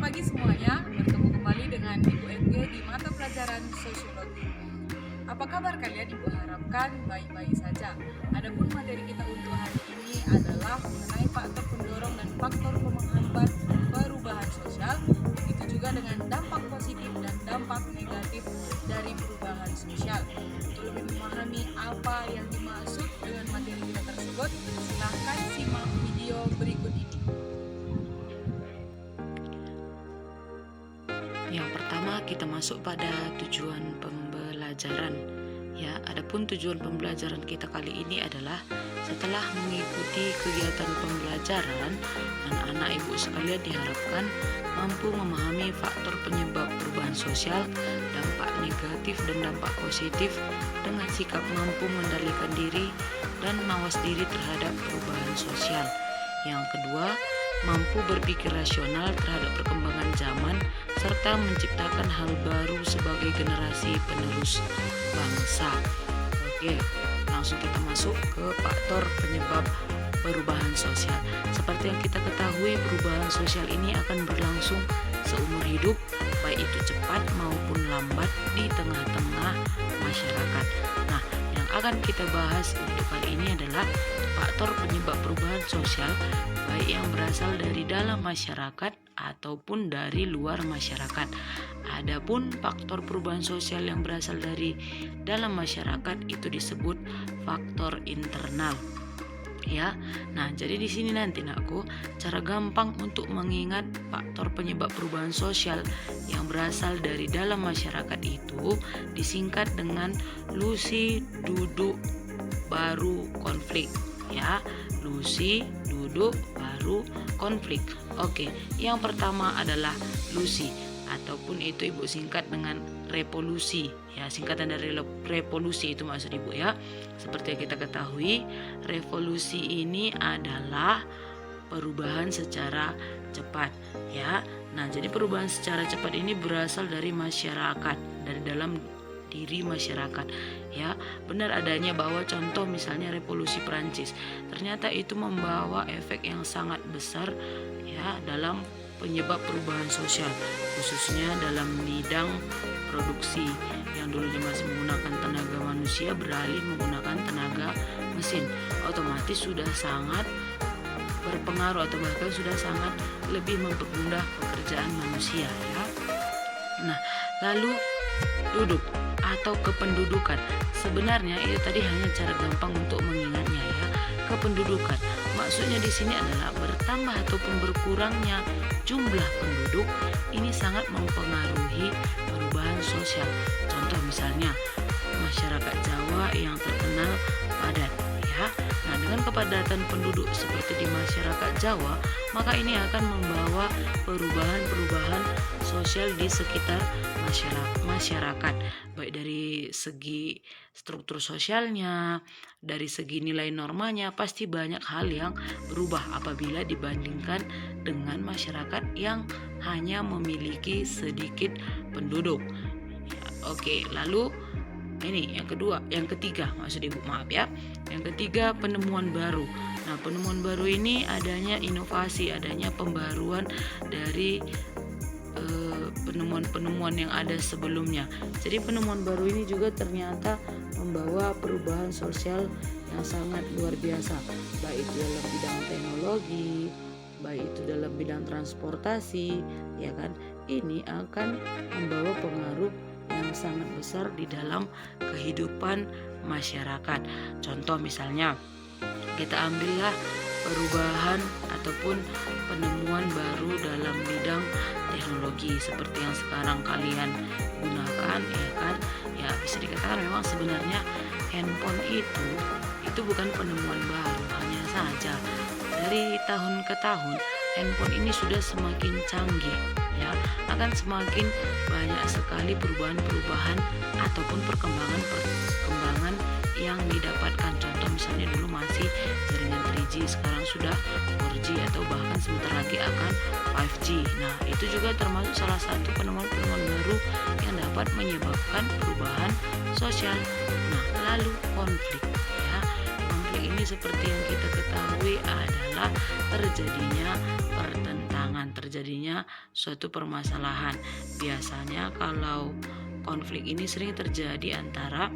pagi semuanya, bertemu kembali dengan Ibu MG di mata pelajaran Sosiologi. Apa kabar kalian? Ibu harapkan baik-baik saja. Adapun materi kita untuk hari ini adalah mengenai faktor pendorong dan faktor penghambat perubahan sosial, begitu juga dengan dampak positif dan dampak negatif dari perubahan sosial. Untuk lebih memahami apa yang dimaksud dengan materi kita tersebut, silahkan simak video berikut ini. Yang pertama kita masuk pada tujuan pembelajaran. Ya, adapun tujuan pembelajaran kita kali ini adalah setelah mengikuti kegiatan pembelajaran, anak-anak ibu sekalian diharapkan mampu memahami faktor penyebab perubahan sosial, dampak negatif dan dampak positif dengan sikap mampu mengendalikan diri dan mawas diri terhadap perubahan sosial. Yang kedua, mampu berpikir rasional terhadap perkembangan zaman serta menciptakan hal baru sebagai generasi penerus bangsa. Oke, langsung kita masuk ke faktor penyebab perubahan sosial. Seperti yang kita ketahui, perubahan sosial ini akan berlangsung seumur hidup, baik itu cepat maupun lambat di tengah-tengah masyarakat. Nah, yang akan kita bahas untuk kali ini adalah faktor penyebab perubahan sosial, baik yang berasal dari dalam masyarakat ataupun dari luar masyarakat. Adapun faktor perubahan sosial yang berasal dari dalam masyarakat itu disebut faktor internal. Ya, nah jadi di sini nanti nakku cara gampang untuk mengingat faktor penyebab perubahan sosial yang berasal dari dalam masyarakat itu disingkat dengan lusi, duduk, baru, konflik. Ya, lusi, duduk, baru, konflik. Oke, yang pertama adalah lusi, ataupun itu ibu singkat dengan revolusi. Ya, singkatan dari revolusi itu maksud ibu ya. Seperti yang kita ketahui, revolusi ini adalah perubahan secara cepat. Ya, nah jadi perubahan secara cepat ini berasal dari masyarakat, dari dalam diri masyarakat. Ya, benar adanya bahwa contoh misalnya revolusi Prancis ternyata itu membawa efek yang sangat besar ya dalam penyebab perubahan sosial, khususnya dalam bidang produksi yang dulunya masih menggunakan tenaga manusia beralih menggunakan tenaga mesin. Otomatis sudah sangat berpengaruh atau bahkan sudah sangat lebih mempermudah pekerjaan manusia ya. Nah, lalu duduk atau kependudukan. Sebenarnya itu tadi hanya cara gampang untuk mengingatnya ya. Kependudukan maksudnya di sini adalah bertambah ataupun berkurangnya jumlah penduduk ini sangat mempengaruhi perubahan sosial. Contoh misalnya masyarakat Jawa yang terkenal padat ya. Nah, dengan kepadatan penduduk seperti di masyarakat Jawa, maka ini akan membawa perubahan-perubahan sosial di sekitar masyarakat, baik dari segi struktur sosialnya, dari segi nilai normanya, pasti banyak hal yang berubah apabila dibandingkan dengan masyarakat yang hanya memiliki sedikit penduduk. Ya, oke, lalu ini yang ketiga maksud ibu, maaf ya. Yang ketiga, penemuan baru. Nah, penemuan baru ini adanya inovasi, adanya pembaruan dari penemuan-penemuan yang ada sebelumnya. Jadi penemuan baru ini juga ternyata membawa perubahan sosial yang sangat luar biasa, baik itu dalam bidang teknologi, baik itu dalam bidang transportasi, ya kan? Ini akan membawa pengaruh yang sangat besar di dalam kehidupan masyarakat. Contoh misalnya kita ambillah perubahan ataupun penemuan baru dalam bidang teknologi seperti yang sekarang kalian gunakan ya kan. Ya, bisa dikatakan memang sebenarnya handphone itu bukan penemuan baru, hanya saja dari tahun ke tahun handphone ini sudah semakin canggih ya, akan semakin banyak sekali perubahan-perubahan ataupun perkembangan yang didapatkan. Contoh misalnya dulu masih jaringan 3G, sekarang sudah 4G atau bahkan sebentar lagi akan 5G. Nah, itu juga termasuk salah satu penemuan-penemuan baru yang dapat menyebabkan perubahan sosial. Nah, lalu konflik ya. Konflik ini seperti yang kita ketahui adalah terjadinya pertentangan akan terjadinya suatu permasalahan. Biasanya kalau konflik ini sering terjadi antara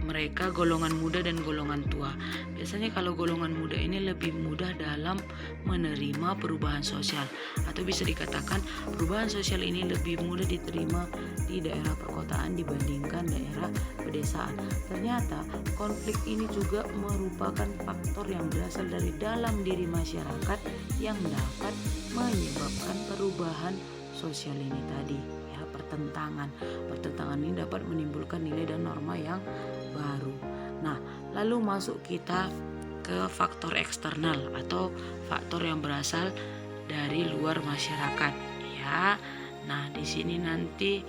mereka golongan muda dan golongan tua. Biasanya kalau golongan muda ini lebih mudah dalam menerima perubahan sosial, atau bisa dikatakan perubahan sosial ini lebih mudah diterima di daerah perkotaan dibandingkan daerah pedesaan. Ternyata konflik ini juga merupakan faktor yang berasal dari dalam diri masyarakat yang dapat menyebabkan perubahan sosial ini tadi. Pertentangan ini dapat menimbulkan nilai dan norma yang baru. Nah, lalu masuk kita ke faktor eksternal atau faktor yang berasal dari luar masyarakat, ya. Nah, di sini nanti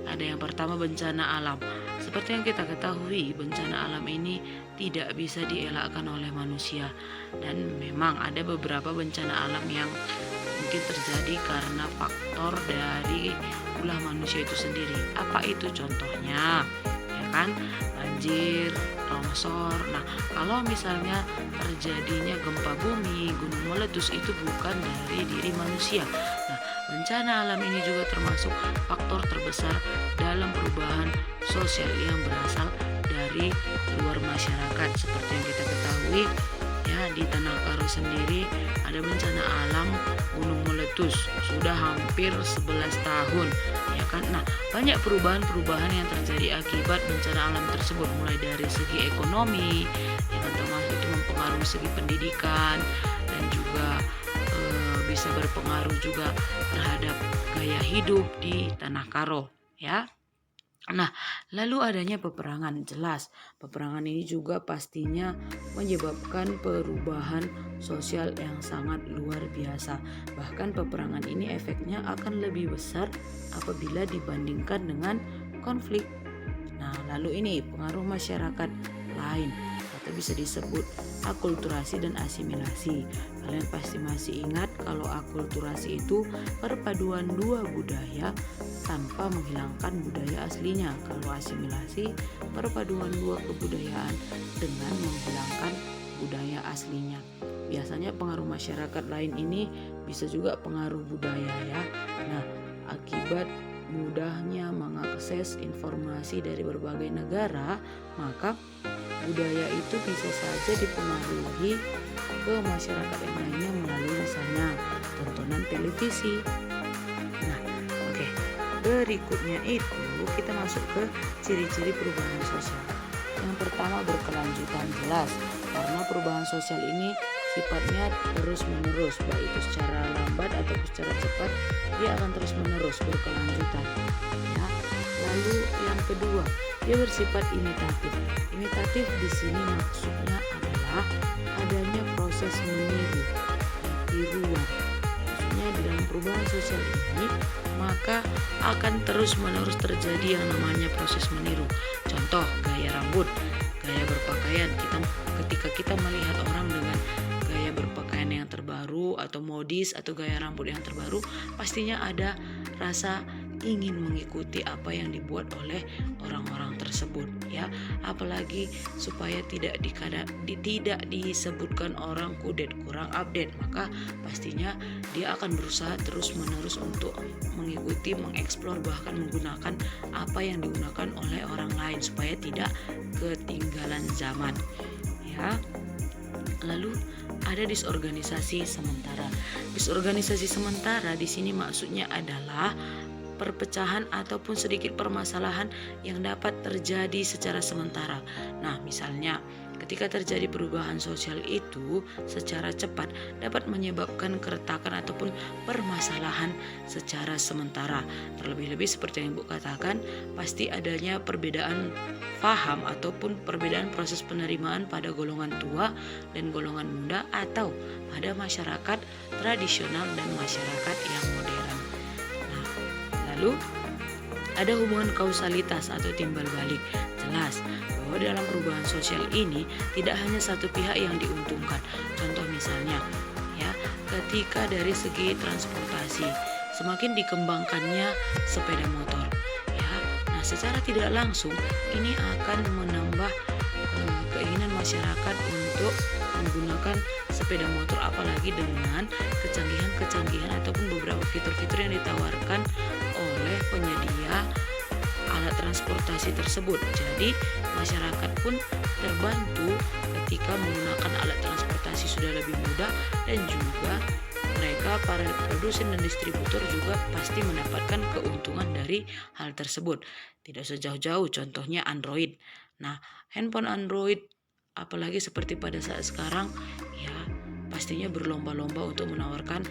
ada yang pertama, bencana alam. Seperti yang kita ketahui, bencana alam ini tidak bisa dielakkan oleh manusia, dan memang ada beberapa bencana alam yang mungkin terjadi karena faktor dari ulah manusia itu sendiri. Apa itu contohnya? Ya kan, banjir, longsor. Nah, kalau misalnya terjadinya gempa bumi, gunung meletus, itu bukan dari diri manusia. Nah, bencana alam ini juga termasuk faktor terbesar dalam perubahan sosial yang berasal dari luar masyarakat. Seperti yang kita ketahui, ya, di Tanah Karo sendiri ada bencana alam gunung meletus sudah hampir 11 tahun, ya kan. Nah, banyak perubahan yang terjadi akibat bencana alam tersebut, mulai dari segi ekonomi, ya kan, termasuk itu mempengaruhi segi pendidikan, dan juga bisa berpengaruh juga terhadap gaya hidup di Tanah Karo, ya. Nah, lalu adanya peperangan. Jelas, peperangan ini juga pastinya menyebabkan perubahan sosial yang sangat luar biasa. Bahkan peperangan ini efeknya akan lebih besar apabila dibandingkan dengan konflik. Nah, lalu ini pengaruh masyarakat lain, atau bisa disebut akulturasi dan asimilasi. Kalian pasti masih ingat kalau akulturasi itu perpaduan dua budaya tanpa menghilangkan budaya aslinya. Kalau asimilasi, perpaduan dua kebudayaan dengan menghilangkan budaya aslinya. Biasanya pengaruh masyarakat lain ini bisa juga pengaruh budaya, ya. Nah, akibat mudahnya mengakses informasi dari berbagai negara, maka budaya itu bisa saja dipengaruhi ke masyarakat yang lainnya melalui misalnya tontonan televisi. Nah, oke. Berikutnya itu kita masuk ke ciri-ciri perubahan sosial. Yang pertama, berkelanjutan. Jelas, karena perubahan sosial ini sifatnya terus-menerus, baik itu secara lambat atau secara cepat, dia akan terus-menerus berkelanjutan, ya. Lalu yang kedua, dia bersifat imitatif. Imitatif di sini maksudnya adalah adanya proses meniru, tiruan. Maksudnya di dalam perubahan sosial ini maka akan terus-menerus terjadi yang namanya proses meniru. Contoh, gaya rambut, gaya berpakaian. Ketika kita melihat orang dengan gaya berpakaian yang terbaru atau modis atau gaya rambut yang terbaru, pastinya ada rasa ingin mengikuti apa yang dibuat oleh orang-orang tersebut, ya. Apalagi supaya tidak disebutkan orang kudet, kurang update, maka pastinya dia akan berusaha terus-menerus untuk mengikuti, mengeksplor, bahkan menggunakan apa yang digunakan oleh orang lain supaya tidak ketinggalan zaman, ya. Lalu ada disorganisasi sementara. Disorganisasi sementara di sini maksudnya adalah perpecahan ataupun sedikit permasalahan yang dapat terjadi secara sementara. Nah, misalnya ketika terjadi perubahan sosial itu secara cepat dapat menyebabkan keretakan ataupun permasalahan secara sementara. Terlebih-lebih seperti yang Ibu katakan, pasti adanya perbedaan paham ataupun perbedaan proses penerimaan pada golongan tua dan golongan muda, atau pada masyarakat tradisional dan masyarakat yang modern. Nah, lalu ada hubungan kausalitas atau timbal balik. Jelas bahwa dalam perubahan sosial ini tidak hanya satu pihak yang diuntungkan. Contoh misalnya, ya, ketika dari segi transportasi semakin dikembangkannya sepeda motor, ya. Nah, secara tidak langsung ini akan menambah keinginan masyarakat untuk menggunakan sepeda motor, apalagi dengan kecanggihan ataupun beberapa fitur-fitur yang ditawarkan oleh penyedia alat transportasi tersebut. Jadi masyarakat pun terbantu ketika menggunakan alat transportasi sudah lebih mudah, dan juga mereka para produsen dan distributor juga pasti mendapatkan keuntungan dari hal tersebut. Tidak sejauh-jauh contohnya Android. Nah, handphone Android apalagi seperti pada saat sekarang ya pastinya berlomba-lomba untuk menawarkan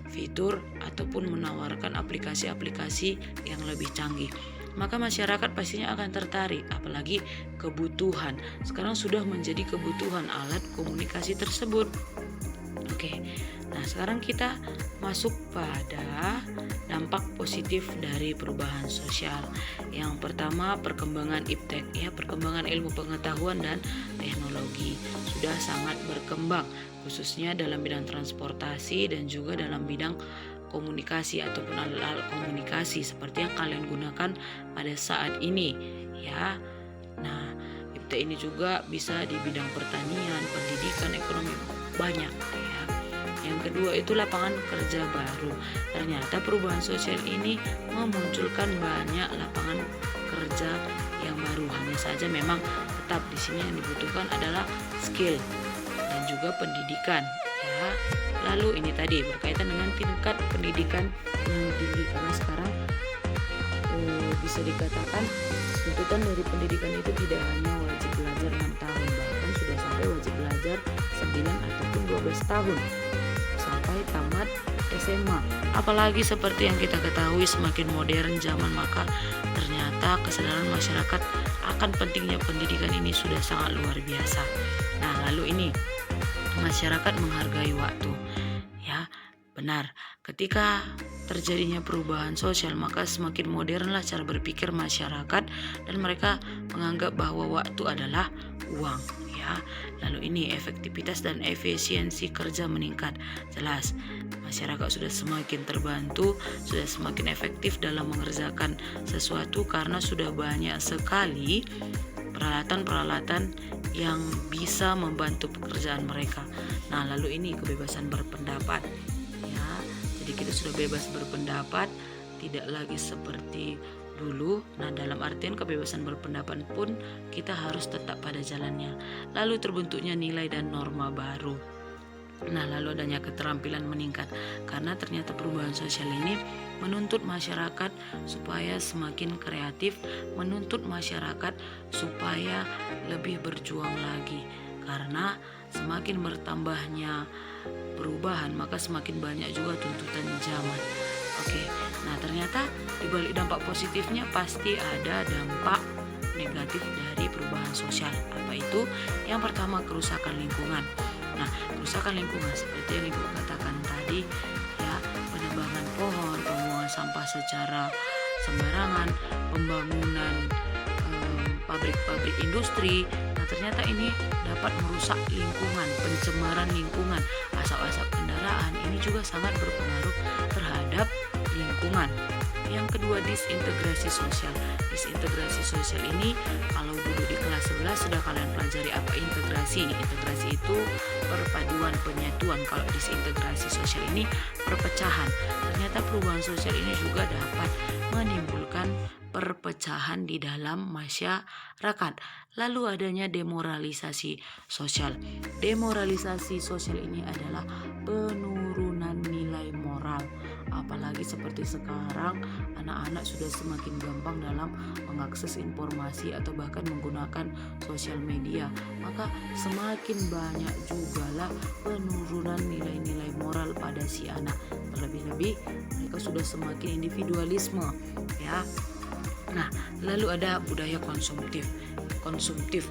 fitur ataupun menawarkan aplikasi-aplikasi yang lebih canggih. Maka masyarakat pastinya akan tertarik, apalagi kebutuhan. Sekarang sudah menjadi kebutuhan alat komunikasi tersebut. Oke. Nah, sekarang kita masuk pada dampak positif dari perubahan sosial. Yang pertama, perkembangan iptek, ya, perkembangan ilmu pengetahuan dan teknologi sudah sangat berkembang, khususnya dalam bidang transportasi dan juga dalam bidang komunikasi ataupun alat-alat komunikasi seperti yang kalian gunakan pada saat ini, ya. Nah, iptek ini juga bisa di bidang pertanian, pendidikan, ekonomi, banyak, ya. Yang kedua itu lapangan kerja baru. Ternyata perubahan sosial ini memunculkan banyak lapangan kerja yang baru. Hanya saja memang tetap di sini yang dibutuhkan adalah skill dan juga pendidikan, ya. Lalu ini tadi berkaitan dengan tingkat pendidikan yang tinggi, karena sekarang bisa dikatakan tuntutan dari pendidikan itu tidak hanya wajib belajar 6 tahun, bahkan sudah sampai wajib belajar 9 ataupun 12 tahun sampai tamat SMA. Apalagi seperti yang kita ketahui semakin modern zaman, maka ternyata kesadaran masyarakat akan pentingnya pendidikan ini sudah sangat luar biasa. Nah, lalu ini masyarakat menghargai waktu, ya. Benar, ketika terjadinya perubahan sosial maka semakin modernlah cara berpikir masyarakat dan mereka menganggap bahwa waktu adalah uang, ya. Lalu ini efektivitas dan efisiensi kerja meningkat. Jelas masyarakat sudah semakin terbantu, sudah semakin efektif dalam mengerjakan sesuatu karena sudah banyak sekali peralatan-peralatan yang bisa membantu pekerjaan mereka. Nah, lalu ini kebebasan berpendapat, ya. Jadi kita sudah bebas berpendapat, tidak lagi seperti dulu. Nah, dalam artian kebebasan berpendapat pun kita harus tetap pada jalannya. Lalu terbentuknya nilai dan norma baru. Nah, lalu adanya keterampilan meningkat karena ternyata perubahan sosial ini menuntut masyarakat supaya semakin kreatif, menuntut masyarakat supaya lebih berjuang lagi, karena semakin bertambahnya perubahan maka semakin banyak juga tuntutan zaman. Oke, nah ternyata di balik dampak positifnya pasti ada dampak negatif dari perubahan sosial. Apa itu? Yang pertama, kerusakan lingkungan. Nah, kerusakan lingkungan seperti yang Ibu katakan tadi, ya, penebangan pohon, pembuangan sampah secara sembarangan, pembangunan pabrik-pabrik industri. Nah, ternyata ini dapat merusak lingkungan, pencemaran lingkungan, asap-asap kendaraan ini juga sangat berpengaruh terhadap lingkungan. Yang kedua, disintegrasi sosial. Disintegrasi sosial ini kalau dulu di kelas 11 sudah kalian pelajari apa integrasi. Integrasi itu perpaduan, penyatuan. Kalau disintegrasi sosial ini perpecahan. Ternyata perubahan sosial ini juga dapat menimbulkan perpecahan di dalam masyarakat. Lalu adanya demoralisasi sosial. Demoralisasi sosial ini adalah penurunan nilai moral. Apalagi seperti sekarang anak-anak sudah semakin gampang dalam mengakses informasi atau bahkan menggunakan sosial media, maka semakin banyak jugalah penurunan nilai-nilai moral pada si anak. Terlebih-lebih mereka sudah semakin individualisme, ya. Nah, lalu ada budaya konsumtif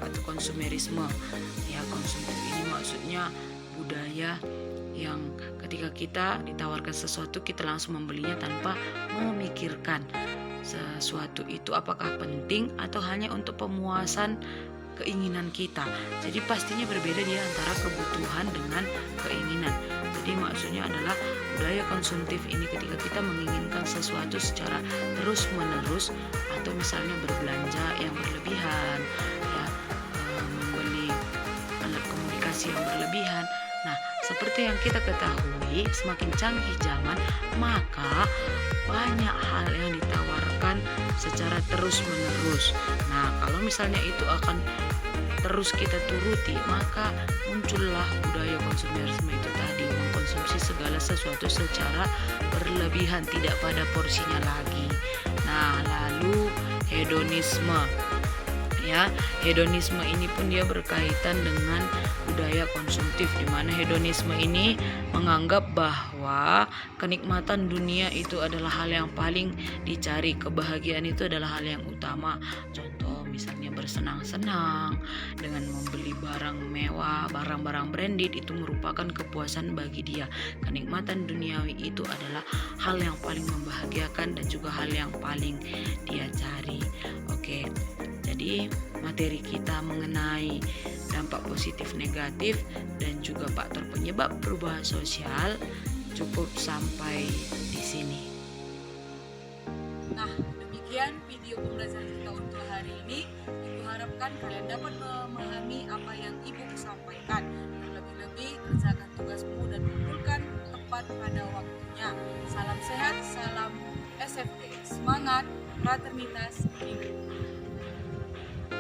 atau konsumerisme. Ya, konsumtif ini maksudnya budaya yang ketika kita ditawarkan sesuatu kita langsung membelinya tanpa memikirkan sesuatu itu apakah penting atau hanya untuk pemuasan keinginan kita. Jadi pastinya berbeda dia antara kebutuhan dengan keinginan. Jadi maksudnya adalah budaya konsumtif ini ketika kita menginginkan sesuatu secara terus menerus atau misalnya berbelanja yang berlebihan, ya, membeli alat komunikasi yang berlebihan. Nah, seperti yang kita ketahui, semakin canggih zaman, maka banyak hal yang ditawarkan secara terus-menerus. Nah, kalau misalnya itu akan terus kita turuti, maka muncullah budaya konsumerisme itu tadi, mengkonsumsi segala sesuatu secara berlebihan, tidak pada porsinya lagi. Nah, lalu hedonisme. Ya, hedonisme ini pun dia berkaitan dengan budaya konsumtif, di mana hedonisme ini menganggap bahwa kenikmatan dunia itu adalah hal yang paling dicari, kebahagiaan itu adalah hal yang utama. Contoh misalnya bersenang-senang dengan membeli barang mewah, barang-barang branded, itu merupakan kepuasan bagi dia. Kenikmatan duniawi itu adalah hal yang paling membahagiakan dan juga hal yang paling dia cari. Oke. Jadi materi kita mengenai dampak positif negatif dan juga faktor penyebab perubahan sosial cukup sampai di sini. Nah, demikian video pembelajaran kita untuk hari ini. Ibu harapkan kalian dapat memahami apa yang Ibu sampaikan. Terlebih-lebih kerjakan tugasmu dan kumpulkan tepat pada waktunya. Salam sehat, salam SFT. Semangat, fraternitas, Ibu.